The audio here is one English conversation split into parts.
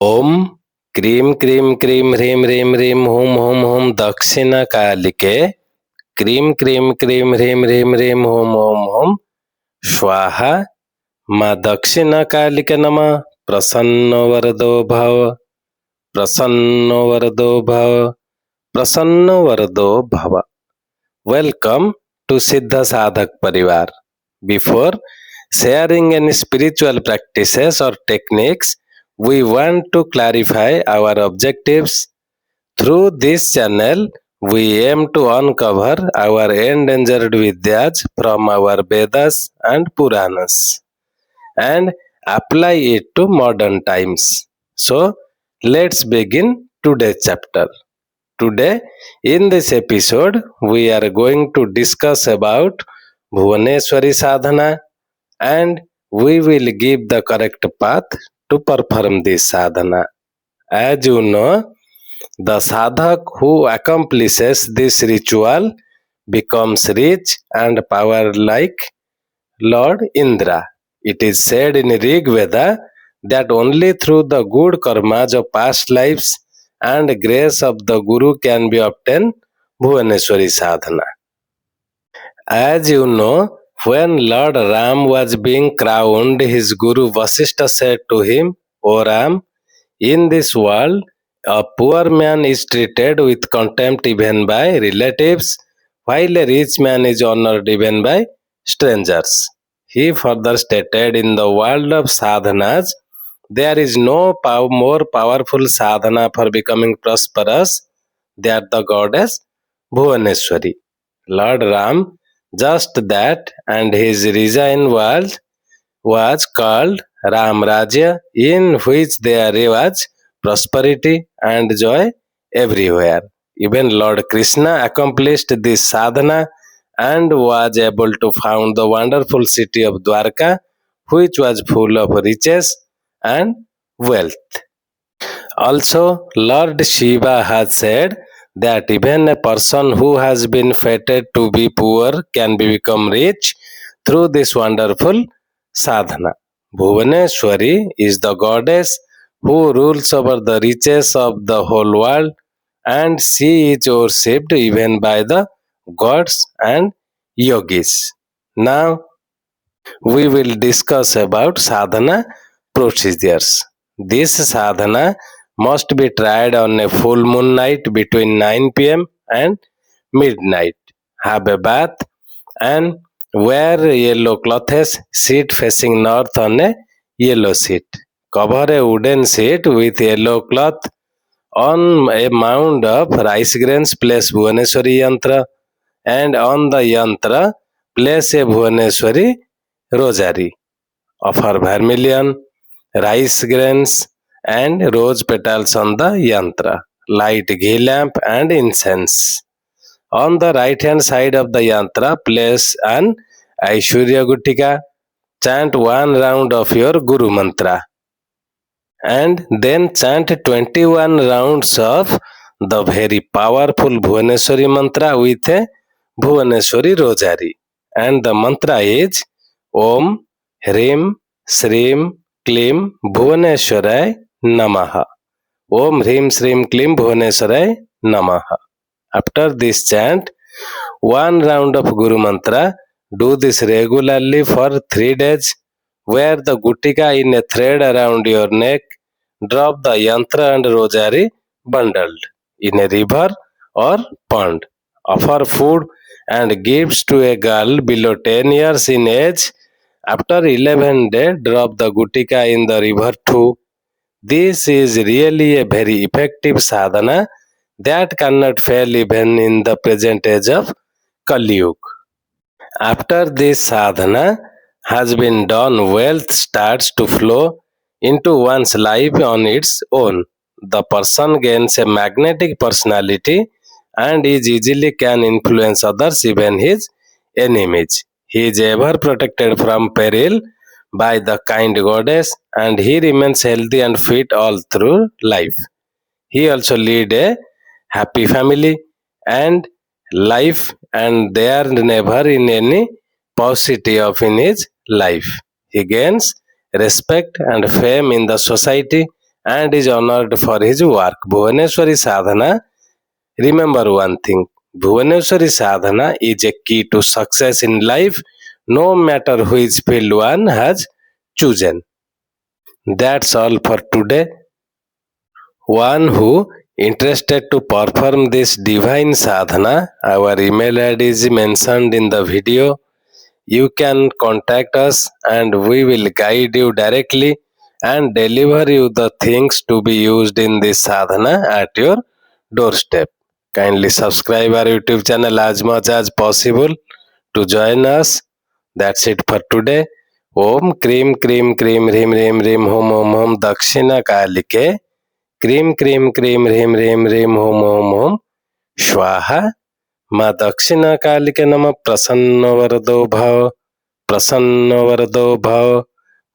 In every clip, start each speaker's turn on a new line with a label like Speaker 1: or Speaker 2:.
Speaker 1: ओम cream क्रीम क्रीम ह्रीम ह्रीम ह्रीम हुम हुम हुम दक्षिणकालिके क्रीम क्रीम क्रीम ह्रीम ह्रीम ह्रीम हुम हुम हुम स्वाहा माँ दक्षिणकालिके नमः। प्रसन्नो वरदो भव, प्रसन्नो वरदो भव, प्रसन्नो वरदो भव। Welcome to Siddha Sadhak Parivar. Before sharing any spiritual practices or techniques, we want to clarify our objectives. Through this channel, we aim to uncover our endangered Vidyas from our Vedas and Puranas and apply it to modern times. So, let's begin today's chapter. Today, in this episode, we are going to discuss about Bhuvaneshwari sadhana and we will give the correct path to perform this sadhana. As you know, the sadhak who accomplishes this ritual becomes rich and power like Lord Indra. It is said in Rig Veda that only through the good karmas of past lives and grace of the Guru can be obtained Bhuvaneshwari sadhana. As you know, when Lord Ram was being crowned, his Guru Vasishtha said to him, O Ram, in this world, a poor man is treated with contempt even by relatives, while a rich man is honored even by strangers. He further stated, in the world of sadhanas, there is no more powerful sadhana for becoming prosperous than the goddess Bhuvaneshwari. Lord Ram, just that, and his reign was called Ram Rajya, in which there was prosperity and joy everywhere. Even Lord Krishna accomplished this sadhana and was able to found the wonderful city of Dwarka, which was full of riches and wealth. Also, Lord Shiva has said that even a person who has been fated to be poor can become rich through this wonderful sadhana. Bhuvaneshwari is the goddess who rules over the riches of the whole world, and she is worshipped even by the gods and yogis. Now we will discuss about sadhana procedures. This sadhana must be tried on a full moon night between 9 pm and midnight. Have a bath and wear yellow clothes, sit facing north on a yellow sheet. Cover a wooden sheet with yellow cloth. On a mound of rice grains, place Bhuvaneshwari yantra, and on the yantra, place a Bhuvaneshwari rosary. Offer vermilion, rice grains, and rose petals on the yantra. Light ghee lamp and incense. On the right hand side of the yantra, place an Aishwarya Guttika. Chant one round of your Guru mantra and then chant 21 rounds of the very powerful Bhuvaneshwari mantra with a Bhuvaneshwari rosary. And the mantra is Om Hrim Srim Klim Bhuvaneshwarai Namaha. Om Hrim Srim Klim Bhuvaneshwarai Namaha. After this chant, one round of Guru Mantra, do this regularly for 3 days. Wear the Guttika in a thread around your neck. Drop the yantra and rosary bundled in a river or pond. Offer food and gifts to a girl below 10 years in age. After 11 days, drop the Guttika in the river too. This is really a very effective sadhana that cannot fail even in the present age of Kali Yuga. After this sadhana has been done, wealth starts to flow into one's life on its own. The person gains a magnetic personality and is easily can influence others, even his enemies. He is ever protected from peril by the kind goddess and he remains healthy and fit all through life. He also lead a happy family and life and there never in any paucity of in his life. He gains respect and fame in the society and is honored for his work. Bhuvaneshwari Sadhana, remember one thing, Bhuvaneshwari Sadhana is a key to success in life, no matter which field one has chosen. That's all for today. One who interested to perform this divine sadhana, our email ID is mentioned in the video. You can contact us and we will guide you directly and deliver you the things to be used in this sadhana at your doorstep. Kindly subscribe our YouTube channel as much as possible to join us. That's it for today. Om Krim Krim Krim Rim Rim Rim Hum Hum Hum Dakshina Kalike क्रीम क्रीम क्रीम ह्रीम ह्रीम ह्रीम होम होम होम स्वाहा माँ दक्षिणा कालिके नमः प्रसन्न वरदो भव प्रसन्न वरदो भव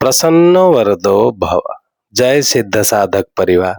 Speaker 1: प्रसन्न वरदो भव। जय सिद्ध साधक परिवार।